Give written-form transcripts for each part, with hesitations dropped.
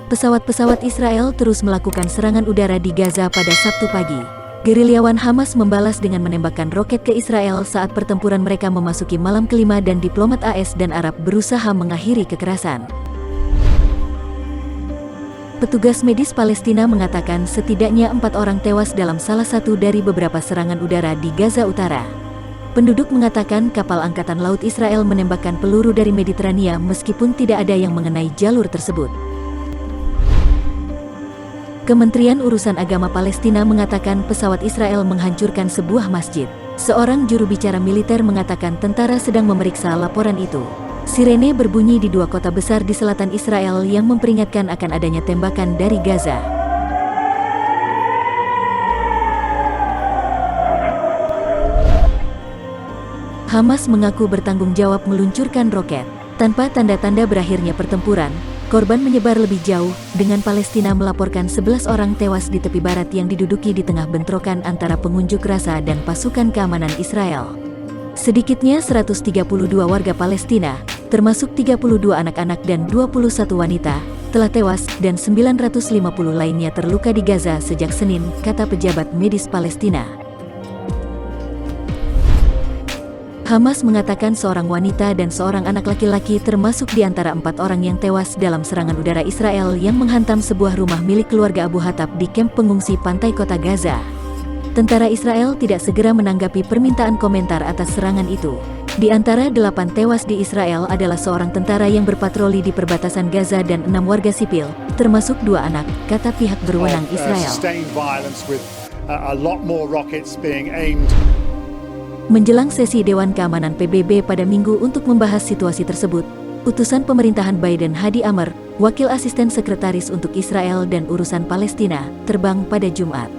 Pesawat-pesawat Israel terus melakukan serangan udara di Gaza pada Sabtu pagi. Gerilyawan Hamas membalas dengan menembakkan roket ke Israel saat pertempuran mereka memasuki malam kelima dan diplomat AS dan Arab berusaha mengakhiri kekerasan. Petugas medis Palestina mengatakan setidaknya 4 orang tewas dalam salah satu dari beberapa serangan udara di Gaza Utara. Penduduk mengatakan kapal Angkatan Laut Israel menembakkan peluru dari Mediterania meskipun tidak ada yang mengenai jalur tersebut. Kementerian Urusan Agama Palestina mengatakan pesawat Israel menghancurkan sebuah masjid. Seorang juru bicara militer mengatakan tentara sedang memeriksa laporan itu. Sirene berbunyi di 2 kota besar di selatan Israel yang memperingatkan akan adanya tembakan dari Gaza. Hamas mengaku bertanggung jawab meluncurkan roket. Tanpa tanda-tanda berakhirnya pertempuran, korban menyebar lebih jauh, dengan Palestina melaporkan 11 orang tewas di tepi barat yang diduduki di tengah bentrokan antara pengunjuk rasa dan pasukan keamanan Israel. Sedikitnya 132 warga Palestina, termasuk 32 anak-anak dan 21 wanita, telah tewas dan 950 lainnya terluka di Gaza sejak Senin, kata pejabat medis Palestina. Hamas mengatakan seorang wanita dan seorang anak laki-laki termasuk di antara 4 orang yang tewas dalam serangan udara Israel yang menghantam sebuah rumah milik keluarga Abu Hattab di kamp pengungsi pantai kota Gaza. Tentara Israel tidak segera menanggapi permintaan komentar atas serangan itu. Di antara 8 tewas di Israel adalah seorang tentara yang berpatroli di perbatasan Gaza dan 6 warga sipil, termasuk 2 anak, kata pihak berwenang Israel. Menjelang sesi Dewan Keamanan PBB pada Minggu untuk membahas situasi tersebut, utusan pemerintahan Biden Hadi Amr, wakil asisten sekretaris untuk Israel dan urusan Palestina, terbang pada Jumat.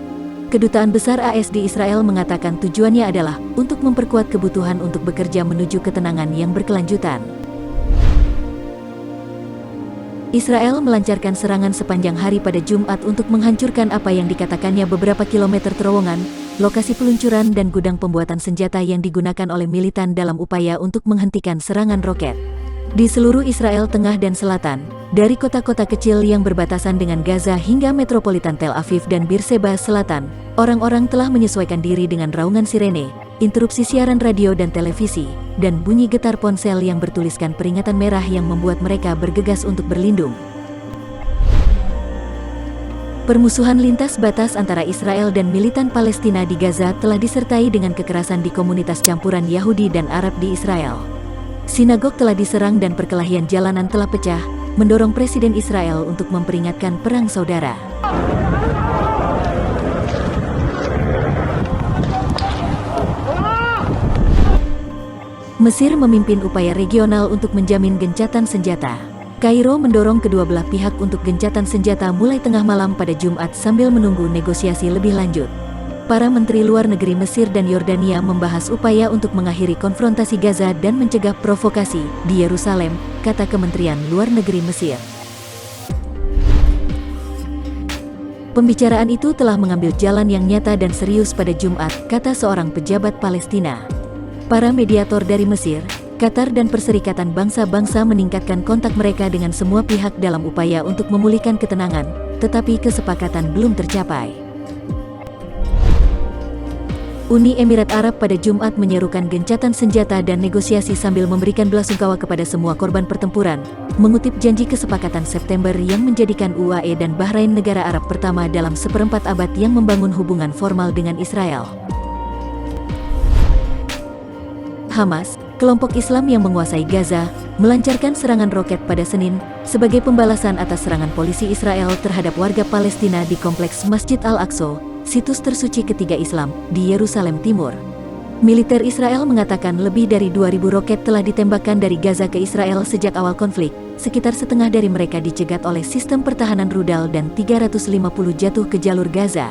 Kedutaan Besar AS di Israel mengatakan tujuannya adalah untuk memperkuat kebutuhan untuk bekerja menuju ketenangan yang berkelanjutan. Israel melancarkan serangan sepanjang hari pada Jumat untuk menghancurkan apa yang dikatakannya beberapa kilometer terowongan, lokasi peluncuran dan gudang pembuatan senjata yang digunakan oleh militan dalam upaya untuk menghentikan serangan roket. Di seluruh Israel Tengah dan Selatan, dari kota-kota kecil yang berbatasan dengan Gaza hingga metropolitan Tel Aviv dan Beersheba Selatan, orang-orang telah menyesuaikan diri dengan raungan sirene, interupsi siaran radio dan televisi, dan bunyi getar ponsel yang bertuliskan peringatan merah yang membuat mereka bergegas untuk berlindung. Permusuhan lintas batas antara Israel dan militan Palestina di Gaza telah disertai dengan kekerasan di komunitas campuran Yahudi dan Arab di Israel. Sinagog telah diserang dan perkelahian jalanan telah pecah, mendorong Presiden Israel untuk memperingatkan perang saudara. Mesir memimpin upaya regional untuk menjamin gencatan senjata. Kairo mendorong kedua belah pihak untuk gencatan senjata mulai tengah malam pada Jumat sambil menunggu negosiasi lebih lanjut. Para menteri luar negeri Mesir dan Yordania membahas upaya untuk mengakhiri konfrontasi Gaza dan mencegah provokasi di Yerusalem, kata Kementerian Luar Negeri Mesir. Pembicaraan itu telah mengambil jalan yang nyata dan serius pada Jumat, kata seorang pejabat Palestina. Para mediator dari Mesir, Qatar dan Perserikatan Bangsa-Bangsa meningkatkan kontak mereka dengan semua pihak dalam upaya untuk memulihkan ketenangan, tetapi kesepakatan belum tercapai. Uni Emirat Arab pada Jumat menyerukan gencatan senjata dan negosiasi sambil memberikan belasungkawa kepada semua korban pertempuran, mengutip janji kesepakatan September yang menjadikan UAE dan Bahrain negara Arab pertama dalam seperempat abad yang membangun hubungan formal dengan Israel. Hamas, kelompok Islam yang menguasai Gaza, melancarkan serangan roket pada Senin sebagai pembalasan atas serangan polisi Israel terhadap warga Palestina di kompleks Masjid Al-Aqsa, situs tersuci ketiga Islam, di Yerusalem Timur. Militer Israel mengatakan lebih dari 2.000 roket telah ditembakkan dari Gaza ke Israel sejak awal konflik, sekitar setengah dari mereka dicegat oleh sistem pertahanan rudal dan 350 jatuh ke jalur Gaza.